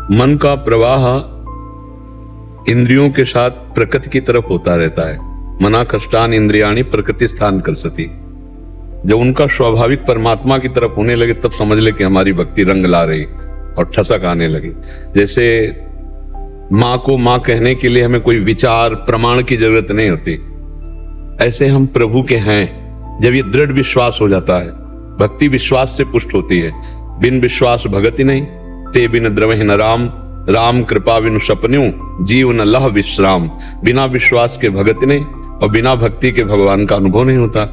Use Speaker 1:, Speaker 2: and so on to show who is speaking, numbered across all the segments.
Speaker 1: मन का प्रवाह इंद्रियों के साथ प्रकृति की तरफ होता रहता है। मना कष्टान इंद्रियाणी प्रकृति स्थान कर सती। जब उनका स्वाभाविक परमात्मा की तरफ होने लगे तब समझ ले कि हमारी भक्ति रंग ला रही और ठसक आने लगी। जैसे माँ को माँ कहने के लिए हमें कोई विचार प्रमाण की जरूरत नहीं होती, ऐसे हम प्रभु के हैं। जब ये दृढ़ विश्वास हो जाता है, भक्ति विश्वास से पुष्ट होती है। बिन विश्वास भगति नहीं, ते बिन द्रवहि न राम, राम कृपा बिनु सपन्यू, जीव न लह विश्राम। बिना विश्वास के भगति नहीं और बिना भक्ति के भगवान का अनुभव नहीं होता।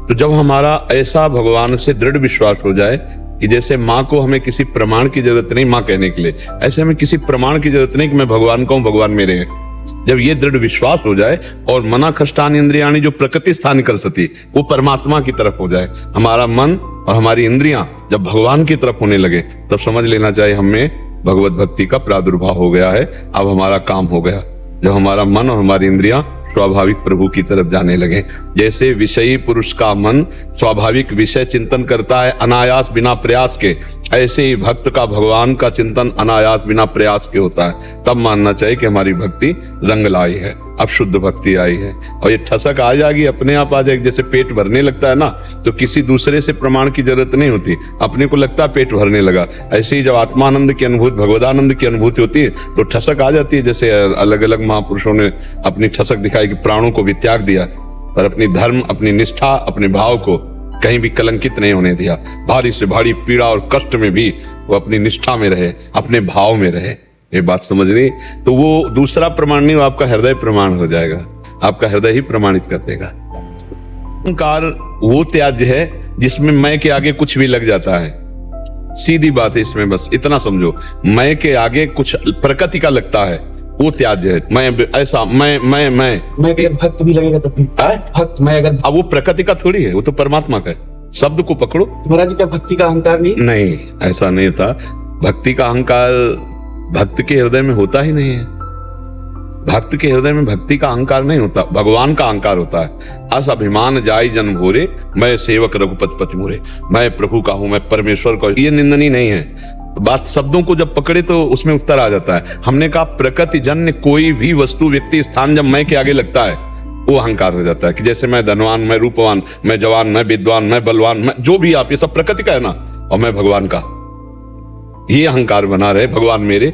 Speaker 1: तो जब हमारा ऐसा भगवान से दृढ़ विश्वास हो जाए कि जैसे माँ को हमें किसी प्रमाण की जरूरत नहीं माँ कहने के लिए, ऐसे हमें किसी प्रमाण की जरूरत नहीं कि मैं भगवान का हूं, भगवान मेरे हैं। जब ये दृढ़ विश्वास हो जाए और मना कष्टान इंद्रियाणी जो प्रकृति स्थान कर सती, वो परमात्मा की तरफ हो जाए, हमारा मन और हमारी इंद्रियां जब भगवान की तरफ होने लगे, तब समझ लेना चाहिए हमें भगवत भक्ति का प्रादुर्भाव हो गया है। अब हमारा काम हो गया। जब हमारा मन और हमारी इंद्रियां स्वाभाविक प्रभु की तरफ जाने लगे। जैसे विषयी पुरुष का मन स्वाभाविक विषय चिंतन करता है अनायास बिना प्रयास के, ऐसे ही भक्त का भगवान का चिंतन अनायास बिना प्रयास के होता है। तब मानना चाहिए कि हमारी भक्ति रंग लाई है, अब शुद्ध भक्ति आई है। और ये ठसक आ जाएगी, अपने आप आ जाएगी। जैसे पेट भरने लगता है ना, तो किसी दूसरे से प्रमाण की जरूरत नहीं होती, अपने को लगता है पेट भरने लगा। ऐसे ही जब आत्मानंद की अनुभूति, भगवदानंद की अनुभूति होती है तो ठसक आ जाती है। जैसे अलग अलग महापुरुषों ने अपनी ठसक दिखाई कि प्राणों को भी त्याग दिया, पर अपनी धर्म, अपनी निष्ठा, अपने भाव को कहीं भी कलंकित नहीं होने दिया। भारी से भारी पीड़ा और कष्ट में भी वो अपनी निष्ठा में रहे, अपने भाव में रहे। ये बात समझ रही? तो वो दूसरा प्रमाण नहीं, वो आपका हृदय प्रमाण हो जाएगा। आपका हृदय ही प्रमाणित कर देगा। अहंकार वो त्याज्य है जिसमें मैं के आगे कुछ भी लग जाता है। सीधी बात है, इसमें बस इतना समझो, मैं के आगे कुछ प्रकृति का लगता है, वो त्याज्य है। मैं ऐसा मैं
Speaker 2: अगर भक्त भी लगेगा तब भी भक्त मैं अगर,
Speaker 1: अब वो प्रकृति का थोड़ी है, वो तो परमात्मा का है। शब्द को पकड़ो।
Speaker 2: महाराज क्या भक्ति का अहंकार नहीं?
Speaker 1: ऐसा नहीं था। भक्ति का अहंकार भक्त के हृदय में होता ही नहीं है। भक्त के हृदय में भक्ति का अहंकार नहीं होता, भगवान का अहंकार होता है। अस अभिमान जाई जन भोरे, मैं सेवक रघुपति पति मोरे। मैं प्रभु का हूं, मैं परमेश्वर का हूं, ये निंदनीय नहीं है। बात शब्दों को जब पकड़े तो उसमें उत्तर आ जाता है। हमने कहा प्रकृति जन्य कोई भी वस्तु, व्यक्ति, स्थान जब मैं के आगे लगता है, वो अहंकार हो जाता है। कि जैसे मैं धनवान, मैं रूपवान, मैं जवान, मैं विद्वान, मैं बलवान, मैं जो भी आप, ये सब प्रकृति का है ना, और मैं भगवान का, ये अहंकार बना रहे भगवान मेरे,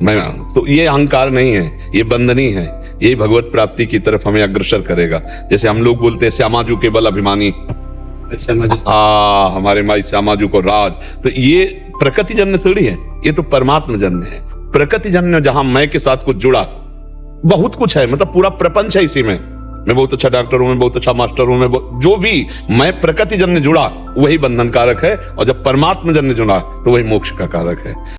Speaker 1: मैं। तो ये अहंकार नहीं है, ये बंधनी है। ये भगवत प्राप्ति की तरफ हमें अग्रसर करेगा। जैसे हम लोग बोलते हैं श्यामाजू केवल अभिमानी, हमारे माई श्यामाजू को राज, तो ये प्रकृति जन्य थोड़ी है, ये तो परमात्मा जन्य है। प्रकृति जन्य जहां मैं के साथ कुछ जुड़ा, बहुत कुछ है, मतलब पूरा प्रपंच है इसी में। मैं बहुत अच्छा डॉक्टर हूं, मैं बहुत अच्छा मास्टर हूं, मैं जो भी मैं प्रकृति जन्य जुड़ा वही बंधन कारक है, और जब परमात्मा जन्य जुड़ा तो वही मोक्ष का कारक है।